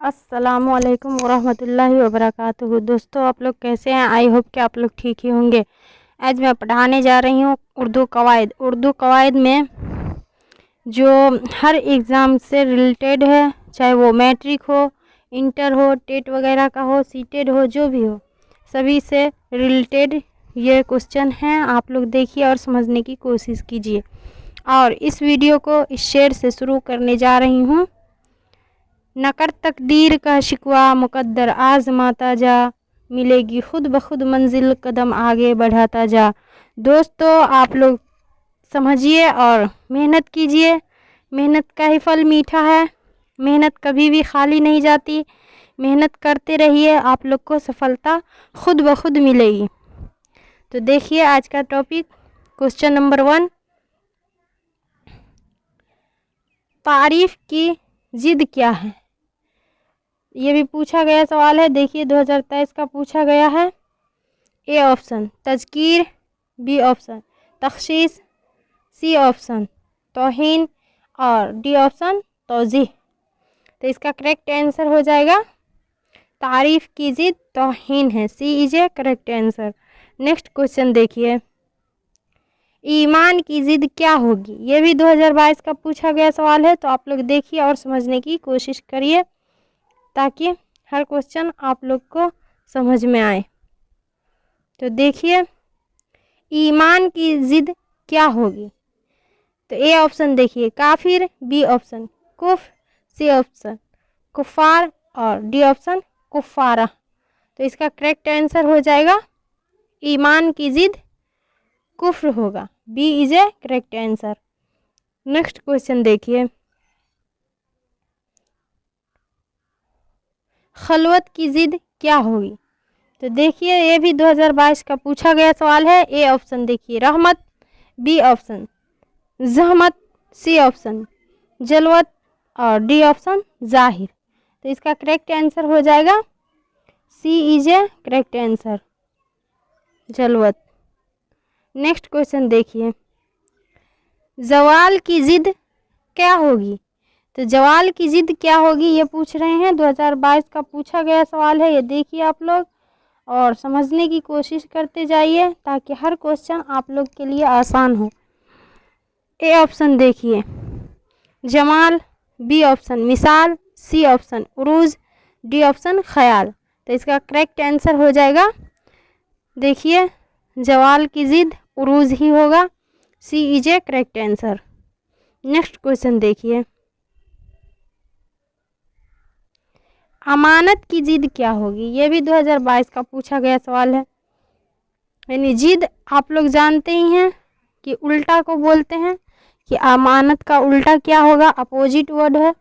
अस्सलामुअलैकुम वरहमतुल्लाहि वबरकातुहू। दोस्तों, आप लोग कैसे हैं? आई होप कि आप लोग ठीक ही होंगे। आज मैं पढ़ाने जा रही हूँ उर्दू कवायद। उर्दू कवायद में जो हर एग्ज़ाम से रिलेटेड है, चाहे वो मैट्रिक हो, इंटर हो, टेट वगैरह का हो, सीटेड हो, जो भी हो, सभी से रिलेटेड ये क्वेश्चन हैं। आप लोग देखिए और समझने की कोशिश कीजिए। और इस वीडियो को इस शेर से शुरू करने जा रही हूँ। न कर तकदीर का शिकवा, मुकद्दर आज़माता जा, मिलेगी खुद ब खुद मंजिल, कदम आगे बढ़ाता जा। दोस्तों, आप लोग समझिए और मेहनत कीजिए। मेहनत का ही फल मीठा है। मेहनत कभी भी खाली नहीं जाती। मेहनत करते रहिए, आप लोग को सफलता खुद ब खुद मिलेगी। तो देखिए आज का टॉपिक, क्वेश्चन नंबर 1, तारीफ की जिद क्या है? ये भी पूछा गया सवाल है। देखिए 2023 का पूछा गया है। ए ऑप्शन तज़कीर, बी ऑप्शन तख़सीस, सी ऑप्शन तौहीन और डी ऑप्शन तौज़ीह। तो इसका करेक्ट आंसर हो जाएगा तारीफ़ की जिद तौहीन है। C is a correct answer. Next question देखिए, ईमान की जिद क्या होगी? ये भी 2022 का पूछा गया सवाल है। तो आप लोग देखिए और समझने की कोशिश करिए ताकि हर क्वेश्चन आप लोग को समझ में आए। तो देखिए, ईमान की जिद क्या होगी? तो ए ऑप्शन देखिए काफिर, बी ऑप्शन कुफ, सी ऑप्शन कुफार और डी ऑप्शन कुफारा। तो इसका करेक्ट आंसर हो जाएगा ईमान की जिद कुफ्र होगा। B is a correct answer. Next question देखिए, खलवत की जिद क्या होगी? तो देखिए ये भी 2022 का पूछा गया सवाल है। ए ऑप्शन देखिए रहमत, बी ऑप्शन जहमत, सी ऑप्शन जलवत और डी ऑप्शन जाहिर। तो इसका करेक्ट आंसर हो जाएगा C is a correct answer, जलवत। नेक्स्ट क्वेश्चन देखिए, जवाल की जिद क्या होगी? तो जवाल की जिद क्या होगी ये पूछ रहे हैं। 2022 का पूछा गया सवाल है। ये देखिए आप लोग और समझने की कोशिश करते जाइए ताकि हर क्वेश्चन आप लोग के लिए आसान हो। ए ऑप्शन देखिए जमाल, बी ऑप्शन मिसाल, सी ऑप्शन उरूज, डी ऑप्शन ख्याल। तो इसका करेक्ट आंसर हो जाएगा देखिए जवाल की जिद उरूज ही होगा। C is a correct answer. Next question देखिए, अमानत की जिद क्या होगी? ये भी 2022 का पूछा गया सवाल है। यानी जिद आप लोग जानते ही हैं कि उल्टा को बोलते हैं कि अमानत का उल्टा क्या होगा, अपोजिट वर्ड है।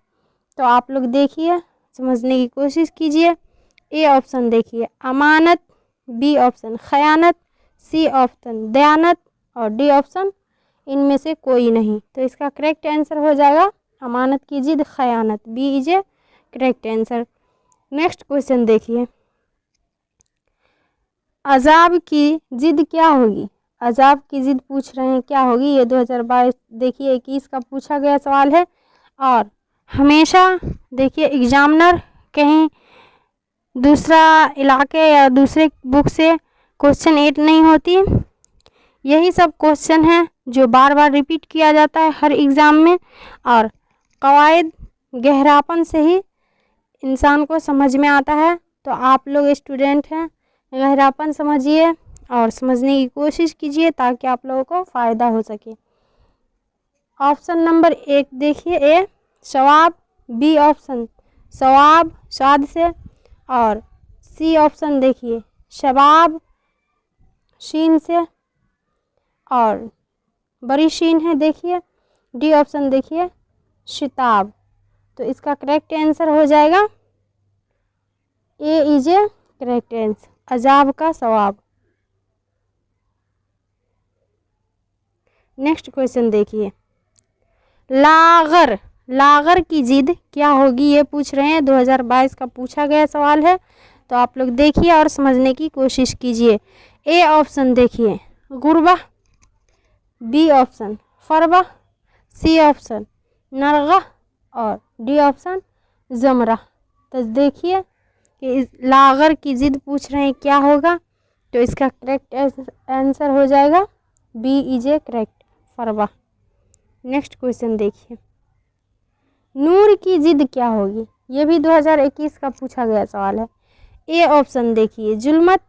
तो आप लोग देखिए समझने की कोशिश कीजिए। ए ऑप्शन देखिए अमानत, बी ऑप्शन खयानत, सी ऑप्शन दयानत और डी ऑप्शन इनमें से कोई नहीं। तो इसका करेक्ट आंसर हो जाएगा अमानत की जिद खयानत। B is a correct answer. Next question देखिए, अजाब की जिद क्या होगी? अजाब की जिद पूछ रहे हैं क्या होगी। ये 2022 देखिए 21 का पूछा गया सवाल है। और हमेशा देखिए एग्जामिनर कहीं दूसरा इलाके या दूसरे बुक से क्वेश्चन 8 नहीं होती। यही सब क्वेश्चन हैं जो बार बार रिपीट किया जाता है हर एग्ज़ाम में। और कवायद गहरापन से ही इंसान को समझ में आता है। तो आप लोग स्टूडेंट हैं, गहरापन समझिए और समझने की कोशिश कीजिए ताकि आप लोगों को फ़ायदा हो सके। ऑप्शन नंबर 1 देखिए ए सवाब, बी ऑप्शन सवाब स्वाद से और सी ऑप्शन देखिए शबाब शीन से और बड़ी शीन है देखिए, डी ऑप्शन देखिए शिताब। तो इसका करेक्ट आंसर हो जाएगा A is a correct answer, अजाब का सवाब। नेक्स्ट क्वेश्चन देखिए, लागर, लागर की जिद क्या होगी ये पूछ रहे हैं। 2022 का पूछा गया सवाल है। तो आप लोग देखिए और समझने की कोशिश कीजिए। ए ऑप्शन देखिए गुरबा, B option फरबा, C option Narga और डी ऑप्शन जमरा। तो देखिए कि लागर की जिद पूछ रहे हैं क्या होगा, तो इसका करेक्ट आंसर हो जाएगा बी इज ए करेक्ट, फरवा। नेक्स्ट क्वेश्चन देखिए, नूर की जिद क्या होगी, ये भी 2021 का पूछा गया सवाल है। ए ऑप्शन देखिए जुल्मत,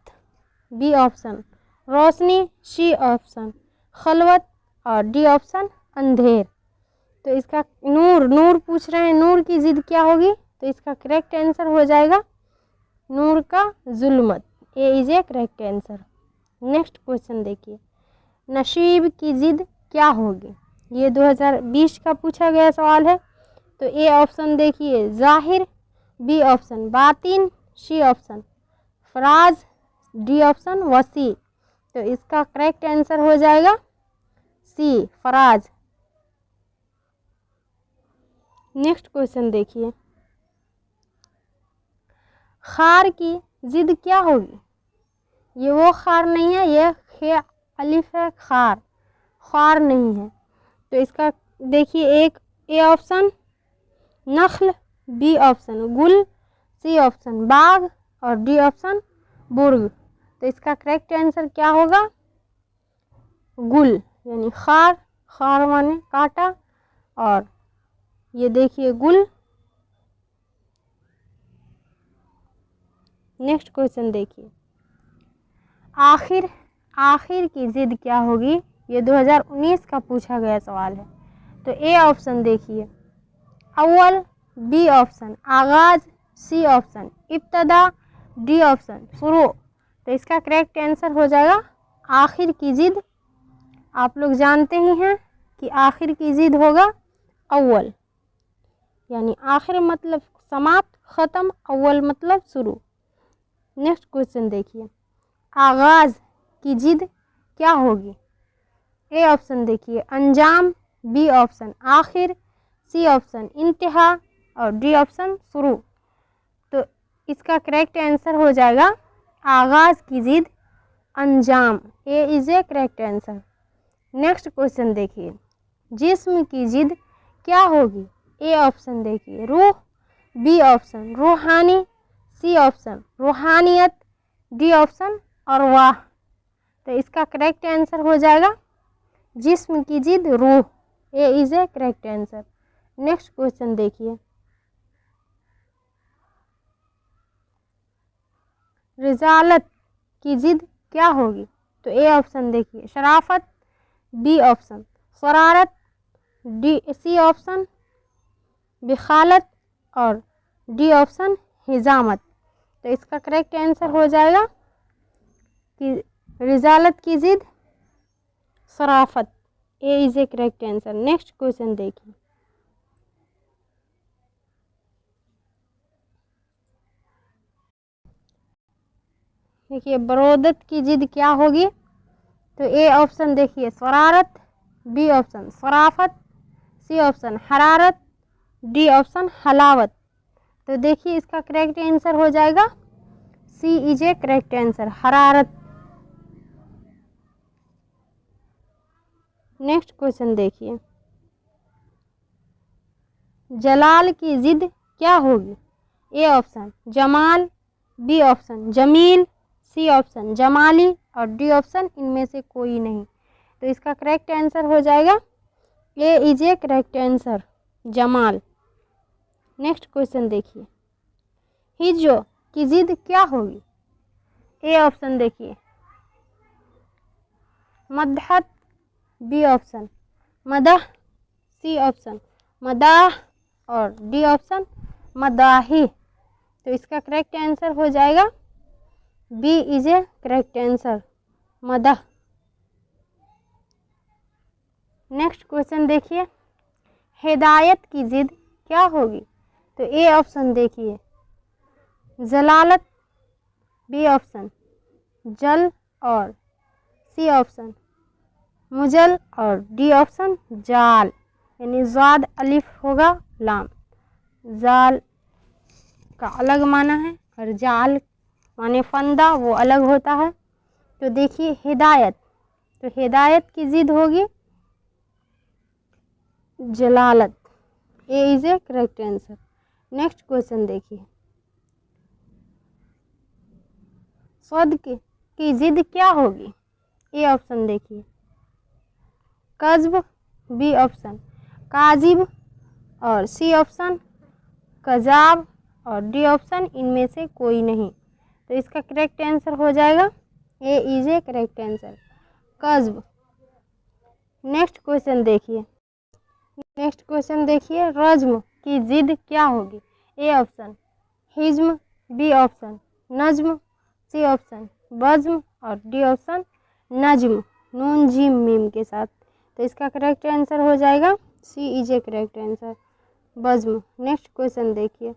बी ऑप्शन रोशनी, सी ऑप्शन खलवत और डी ऑप्शन अंधेर। तो इसका नूर पूछ रहे हैं, नूर की जिद क्या होगी, तो इसका करेक्ट आंसर हो जाएगा नूर का जुल्मत, A is a correct answer. Next question देखिए, नशीब की जिद क्या होगी, ये 2020 का पूछा गया सवाल है। तो ए ऑप्शन देखिए जाहिर, बी ऑप्शन बातिन, सी ऑप्शन फराज, डी ऑप्शन वसी। तो इसका करेक्ट आंसर हो जाएगा सी फराज। नेक्स्ट क्वेश्चन देखिए, खार की जिद क्या होगी, ये वो खार नहीं है, ये खे अलिफ है, खार नहीं है। तो इसका देखिए एक ए ऑप्शन नख्ल, बी ऑप्शन गुल, सी ऑप्शन बाग और डी ऑप्शन बुर्ग। तो इसका करेक्ट आंसर क्या होगा गुल, यानी खार माने कांटा, और ये देखिए गुल। नेक्स्ट क्वेश्चन देखिए, आखिर की जिद क्या होगी, ये 2019 का पूछा गया सवाल है। तो ए ऑप्शन देखिए अव्वल, बी ऑप्शन आगाज, सी ऑप्शन इब्तदा, डी ऑप्शन शुरू। तो इसका करेक्ट आंसर हो जाएगा आखिर की जिद। आप लोग जानते ही हैं कि आखिर की जिद होगा अव्वल, यानी आखिर मतलब समाप्त, ख़त्म, अव्वल मतलब शुरू। नेक्स्ट क्वेश्चन देखिए, आगाज़ की जिद क्या होगी, ए ऑप्शन देखिए अंजाम, बी ऑप्शन आखिर, सी ऑप्शन इंतहा और डी ऑप्शन शुरू। तो इसका करेक्ट आंसर हो जाएगा आगाज़ की जिद अंजाम, A is a correct answer. Next question देखिए, जिस्म की जिद क्या होगी, ए ऑप्शन देखिए रूह, बी ऑप्शन रूहानी, सी ऑप्शन रूहानियत, डी ऑप्शन अरवाह। तो इसका करेक्ट आंसर हो जाएगा जिस्म की जिद रूह, A is a correct answer. Next question देखिए, रिजालत की जिद क्या होगी, तो ए ऑप्शन देखिए शराफत, बी ऑप्शन शरारत, सी ऑप्शन बिखालत और डी ऑप्शन हिजामत। तो इसका करेक्ट आंसर हो जाएगा कि रिजालत की जिद शराफत, A is a correct answer. Next question देखिए, बरोदत की जिद क्या होगी, तो ए ऑप्शन देखिए शरारत, बी ऑप्शन शराफत, सी ऑप्शन हरारत, डी ऑप्शन हलावत। तो देखिए इसका करेक्ट आंसर हो जाएगा C is a correct answer, हरारत। नेक्स्ट क्वेश्चन देखिए, जलाल की जिद क्या होगी, ए ऑप्शन जमाल, बी ऑप्शन जमील, सी ऑप्शन जमाली और डी ऑप्शन इनमें से कोई नहीं। तो इसका करेक्ट आंसर हो जाएगा A is a correct answer, जमाल। नेक्स्ट क्वेश्चन देखिए, हिज्जो की जिद क्या होगी, ए ऑप्शन देखिए मदहत, बी ऑप्शन मदह, सी ऑप्शन मदाह और डी ऑप्शन मदाही। तो इसका करेक्ट आंसर हो जाएगा B is a correct answer, मदह। नेक्स्ट क्वेश्चन देखिए, हिदायत की जिद क्या होगी, तो ए ऑप्शन देखिए जलालत, बी ऑप्शन जल और सी ऑप्शन मुजल और डी ऑप्शन जाल, यानी ज़ाद अलिफ होगा लाम, जाल का अलग माना है और जाल माने फंदा वो अलग होता है। तो देखिए हिदायत, तो हिदायत की जिद होगी जलालत, A is a correct answer. Next question देखिए, स्वद की जिद क्या होगी? ए ऑप्शन देखिए कज्ब, बी ऑप्शन काजिब और सी ऑप्शन कजाब और डी ऑप्शन इनमें से कोई नहीं। तो इसका करेक्ट आंसर हो जाएगा A is a correct answer कज्ब। नेक्स्ट क्वेश्चन देखिए रज्म की जिद क्या होगी? ए ऑप्शन हिज्म, बी ऑप्शन नज्म, सी ऑप्शन बज्म और डी ऑप्शन नज्म नून जीम मीम के साथ। तो इसका करेक्ट आंसर हो जाएगा C is a correct answer बज्म। नेक्स्ट क्वेश्चन देखिए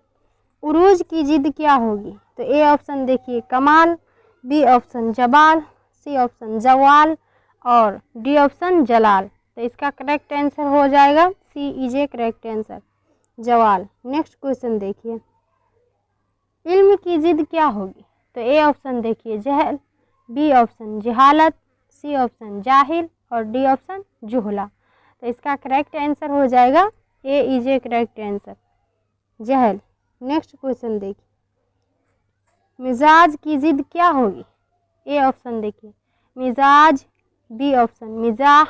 उरूज की जिद क्या होगी? तो ए ऑप्शन देखिए कमाल, बी ऑप्शन जबाल, सी ऑप्शन जवाल और डी ऑप्शन जलाल। तो इसका करेक्ट आंसर हो जाएगा C is a correct answer जवाल। नेक्स्ट क्वेश्चन देखिए इल्म की जिद क्या होगी? तो ए ऑप्शन देखिए जहल, बी ऑप्शन जहालत, सी ऑप्शन जाहिल और डी ऑप्शन जुहला। तो इसका करेक्ट आंसर हो जाएगा A is a correct answer जहल। नेक्स्ट क्वेश्चन देखिए मिजाज की जिद क्या होगी? ए ऑप्शन देखिए मिजाज, बी ऑप्शन मिजाह,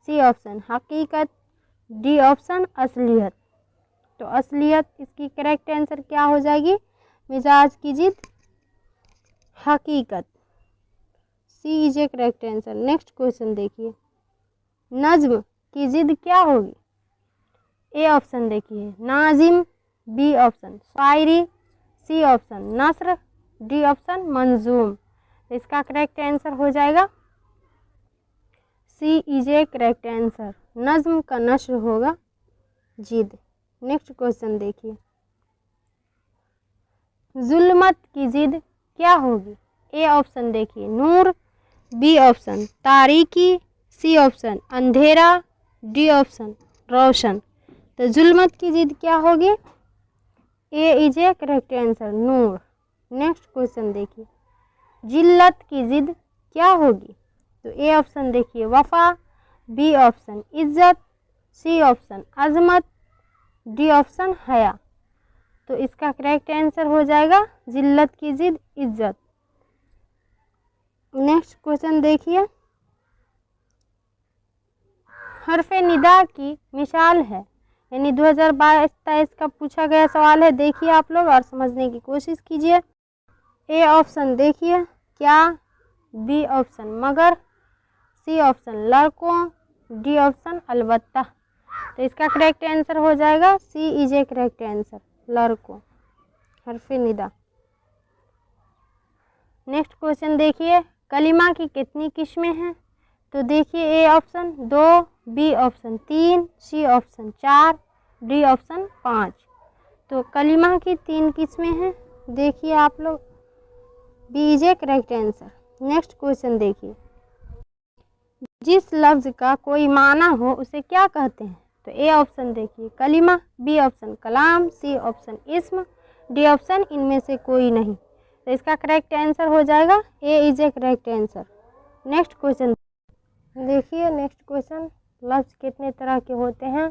सी ऑप्शन हकीकत, डी ऑप्शन असलियत। तो असलियत इसकी करेक्ट आंसर क्या हो जाएगी? मिजाज की जिद हकीकत, C is a correct answer. Next question देखिए नज्म की जिद क्या होगी? ए ऑप्शन देखिए नाजिम, बी ऑप्शन शायरी, सी ऑप्शन नस्र, डी ऑप्शन मंजूम। इसका करेक्ट आंसर हो जाएगा C is a correct answer नज्म का नस्र होगा जिद। नेक्स्ट क्वेश्चन देखिए जुल्मत की जिद क्या होगी? ए ऑप्शन देखिए नूर, बी ऑप्शन तारीकी, सी ऑप्शन अंधेरा, डी ऑप्शन रोशन। तो जुल्मत की जिद क्या होगी? A is a correct answer नूर। नेक्स्ट क्वेश्चन देखिए जिल्लत की जिद क्या होगी? तो ए ऑप्शन देखिए वफा, बी ऑप्शन इज्जत, सी ऑप्शन अजमत, डी ऑप्शन हया। तो इसका करेक्ट आंसर हो जाएगा जिल्लत की जिद इज्जत। नेक्स्ट क्वेश्चन देखिए हरफे निदा की मिसाल है, यानी 2022-23 का पूछा गया सवाल है। देखिए आप लोग और समझने की कोशिश कीजिए। ए ऑप्शन देखिए क्या, बी ऑप्शन मगर, सी ऑप्शन लड़कों, डी ऑप्शन अलबत्ता। तो इसका करेक्ट आंसर हो जाएगा C is a correct answer लड़कों हरफे निदा। नेक्स्ट क्वेश्चन देखिए कलिमा की कितनी किस्में हैं? तो देखिए A option 2, B option 3, C option 4, D option 5। तो कलिमा की 3 किस्में हैं। देखिए आप लोग B is a correct answer. Next question देखिए जिस लफ्ज़ का कोई माना हो उसे क्या कहते हैं? तो ए ऑप्शन देखिए कलिमा, बी ऑप्शन कलाम, सी ऑप्शन इस्म, डी ऑप्शन इनमें से कोई नहीं। तो इसका करेक्ट आंसर हो जाएगा A is a correct answer. Next question देखिए नेक्स्ट क्वेश्चन लफ्ज़ कितने तरह के होते हैं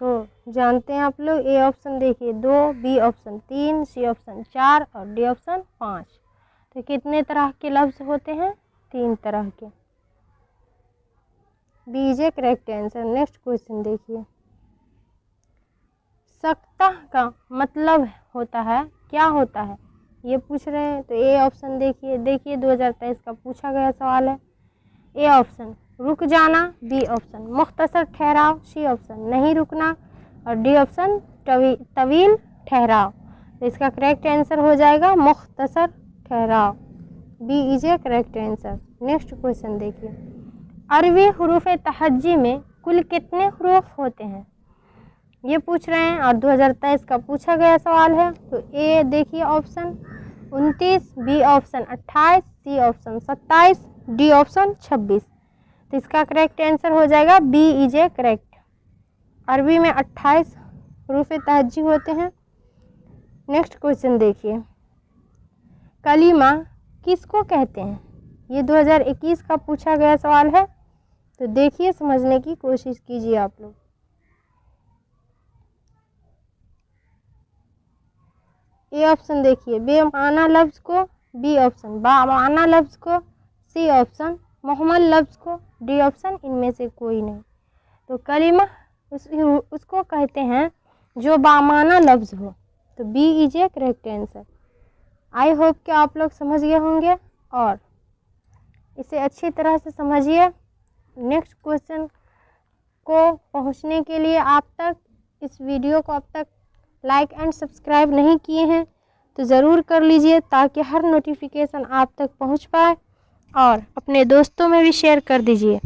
तो जानते हैं आप लोग। ए ऑप्शन देखिए 2, बी ऑप्शन 3, सी ऑप्शन 4 और डी ऑप्शन 5। तो कितने तरह के लफ्ज़ होते हैं? 3 तरह के। B is a correct answer. Next question देखिए सख्ता का मतलब होता है क्या होता है ये पूछ रहे हैं। तो ए ऑप्शन देखिए 2023 का पूछा गया सवाल है। ए ऑप्शन रुक जाना, बी ऑप्शन मुख्तसर ठहराव, सी ऑप्शन नहीं रुकना और डी ऑप्शन तवील ठहराव। तो इसका करेक्ट आंसर हो जाएगा मुख्तसर ठहराव। B is a correct answer. Next question देखिए अरबी हरूफ तहज्जी में कुल कितने हरूफ होते हैं ये पूछ रहे हैं और 2023 का पूछा गया सवाल है। तो ए देखिए option 29, B option 28, C option 27, D option 26। तो इसका करेक्ट आंसर हो जाएगा बी इज ए करेक्ट। अरबी में 28 हरूफ तहज्जी होते हैं। नेक्स्ट क्वेश्चन देखिए कलीमा किसको कहते हैं? ये 2021 का पूछा गया सवाल है। तो देखिए समझने की कोशिश कीजिए आप लोग। ए ऑप्शन देखिए बेमाना लफ्ज़ को बी ऑप्शन, बामाना लफ्ज़ को सी ऑप्शन, मुहम्मल लफ्ज़ को डी ऑप्शन, इनमें से कोई नहीं। तो कलिमा उसको कहते हैं जो बामाना लफ्ज़ हो। तो B is a correct answer. I hope कि आप लोग समझ गए होंगे और इसे अच्छी तरह से समझिए। नेक्स्ट क्वेश्चन को पहुंचने के लिए आप तक इस वीडियो को अब तक लाइक एंड सब्सक्राइब नहीं किए हैं तो ज़रूर कर लीजिए, ताकि हर नोटिफिकेशन आप तक पहुंच पाए, और अपने दोस्तों में भी शेयर कर दीजिए।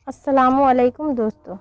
अस्सलामु अलैकुम दोस्तों।